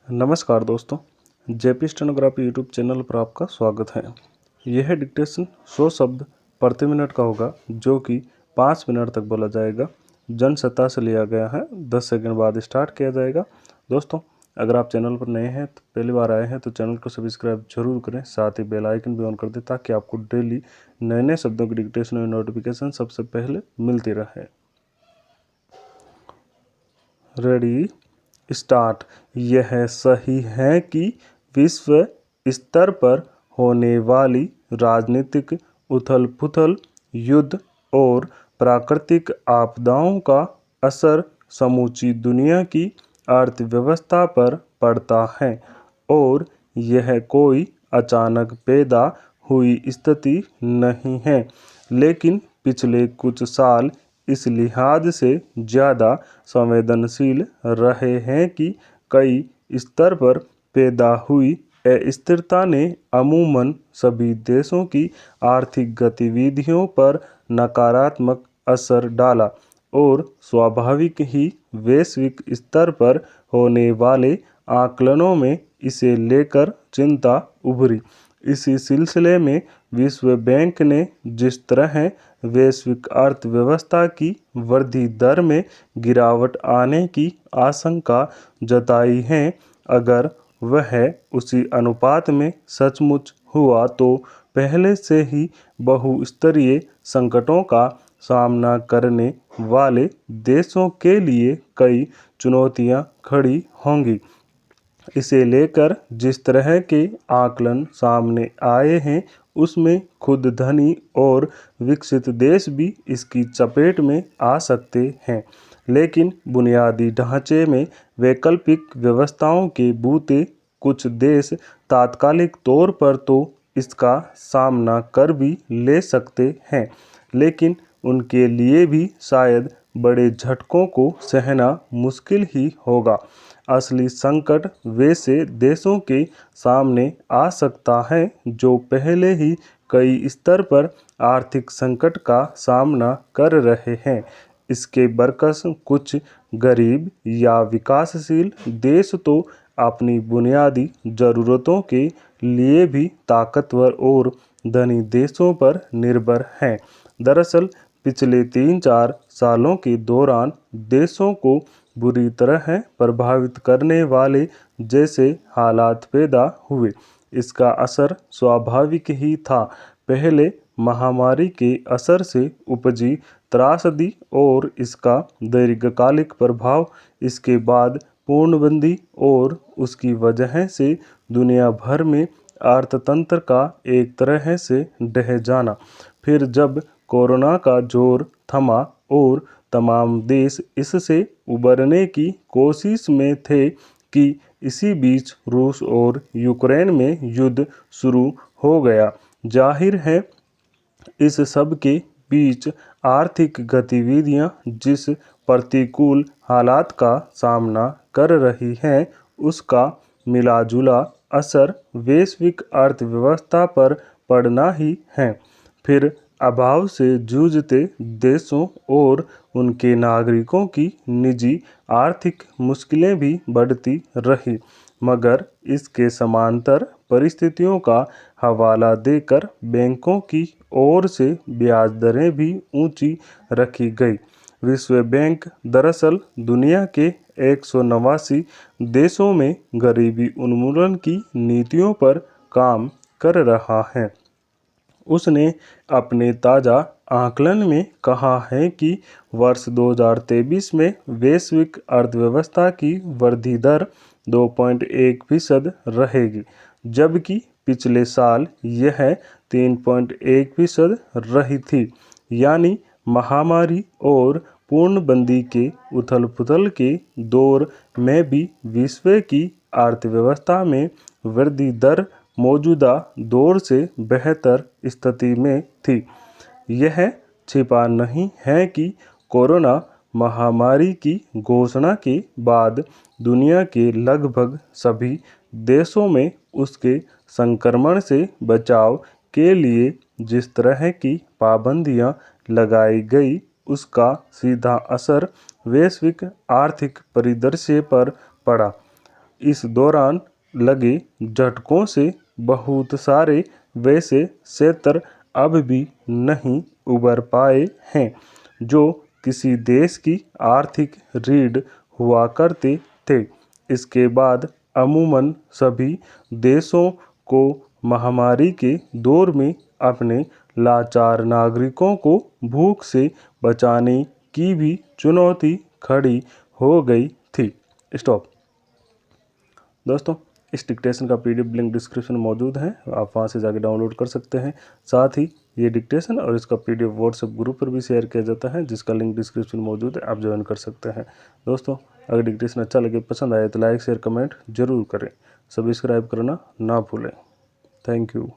नमस्कार दोस्तों, JP stenography YouTube channel पर आपका स्वागत है। यह डिक्टेशन 100 शब्द प्रति मिनट का होगा जो कि 5 मिनट तक बोला जाएगा। जनसत्ता से लिया गया है। 10 सेकंड बाद स्टार्ट किया जाएगा। दोस्तों, अगर आप चैनल पर नए हैं तो पहली बार आए हैं तो चैनल को सब्सक्राइब जरूर करें, साथ ही बेल आइकन भी ऑन कर दें ताकि आपको डेली नए नए शब्दों की डिक्टेशन और नोटिफिकेशन सबसे पहले मिलती रहे। Ready start. यह सही है कि विश्व स्तर पर होने वाली राजनीतिक उथल-पुथल, युद्ध और प्राकृतिक आपदाओं का असर समूची दुनिया की अर्थव्यवस्था पर पड़ता है और यह कोई अचानक पैदा हुई स्थिति नहीं है, लेकिन पिछले कुछ साल इस लिहाज से ज़्यादा संवेदनशील रहे हैं कि कई स्तर पर पैदा हुई अस्थिरता ने अमूमन सभी देशों की आर्थिक गतिविधियों पर नकारात्मक असर डाला और स्वाभाविक ही वैश्विक स्तर पर होने वाले आकलनों में इसे लेकर चिंता उभरी। इसी सिलसिले में विश्व बैंक ने जिस तरह वैश्विक अर्थव्यवस्था की वृद्धि दर में गिरावट आने की आशंका जताई है, अगर वह उसी अनुपात में सचमुच हुआ तो पहले से ही बहुस्तरीय संकटों का सामना करने वाले देशों के लिए कई चुनौतियां खड़ी होंगी। इसे लेकर जिस तरह के आकलन सामने आए हैं उसमें खुद धनी और विकसित देश भी इसकी चपेट में आ सकते हैं, लेकिन बुनियादी ढांचे में वैकल्पिक व्यवस्थाओं के बूते कुछ देश तात्कालिक तौर पर तो इसका सामना कर भी ले सकते हैं, लेकिन उनके लिए भी शायद बड़े झटकों को सहना मुश्किल ही होगा। असली संकट वैसे देशों के सामने आ सकता है जो पहले ही कई स्तर पर आर्थिक संकट का सामना कर रहे हैं। इसके बरकस कुछ गरीब या विकासशील देश तो अपनी बुनियादी ज़रूरतों के लिए भी ताकतवर और धनी देशों पर निर्भर हैं। दरअसल पिछले 3-4 सालों के दौरान देशों को बुरी तरह प्रभावित करने वाले जैसे हालात पैदा हुए। इसका असर स्वाभाविक ही था। पहले महामारी के असर से उपजी त्रासदी और इसका दीर्घकालिक प्रभाव, इसके बाद पूर्णबंदी और उसकी वजह से दुनिया भर में अर्थतंत्र का एक तरह से ढह जाना। फिर जब कोरोना का जोर थमा और तमाम देश इससे उबरने की कोशिश में थे कि इसी बीच रूस और यूक्रेन में युद्ध शुरू हो गया। जाहिर है इस सब के बीच आर्थिक गतिविधियां जिस प्रतिकूल हालात का सामना कर रही हैं उसका मिला-जुला असर वैश्विक अर्थव्यवस्था पर पड़ना ही है। फिर अभाव से जूझते देशों और उनके नागरिकों की निजी आर्थिक मुश्किलें भी बढ़ती रही, मगर इसके समांतर परिस्थितियों का हवाला देकर बैंकों की ओर से ब्याज दरें भी ऊंची रखी गई। विश्व बैंक दरअसल दुनिया के 189 देशों में गरीबी उन्मूलन की नीतियों पर काम कर रहा है। उसने अपने ताज़ा आकलन में कहा है कि वर्ष 2023 में वैश्विक अर्थव्यवस्था की वृद्धि दर 2.1% रहेगी, जबकि पिछले साल यह 3.1% रही थी। यानी महामारी और पूर्णबंदी के उथल-पुथल के दौर में भी विश्व की अर्थव्यवस्था में वृद्धि दर मौजूदा दौर से बेहतर स्थिति में थी। यह छिपा नहीं है कि कोरोना महामारी की घोषणा के बाद दुनिया के लगभग सभी देशों में उसके संक्रमण से बचाव के लिए जिस तरह की पाबंदियां लगाई गई उसका सीधा असर वैश्विक आर्थिक परिदृश्य पर पड़ा। इस दौरान लगे झटकों से बहुत सारे वैसे क्षेत्र अब भी नहीं उबर पाए हैं जो किसी देश की आर्थिक रीढ़ हुआ करते थे। इसके बाद अमूमन सभी देशों को महामारी के दौर में अपने लाचार नागरिकों को भूख से बचाने की भी चुनौती खड़ी हो गई थी। स्टॉप। दोस्तों, इस डिक्टेशन का PDF लिंक डिस्क्रिप्शन में मौजूद है, आप वहां से जाके डाउनलोड कर सकते हैं। साथ ही ये डिक्टेशन और इसका PDF व्हाट्सएप ग्रुप पर भी शेयर किया जाता है, जिसका लिंक डिस्क्रिप्शन में मौजूद है, आप ज्वाइन कर सकते हैं। दोस्तों, अगर डिक्टेशन अच्छा लगे, पसंद आए तो लाइक शेयर कमेंट जरूर करें। सब्सक्राइब करना ना भूलें। Thank you.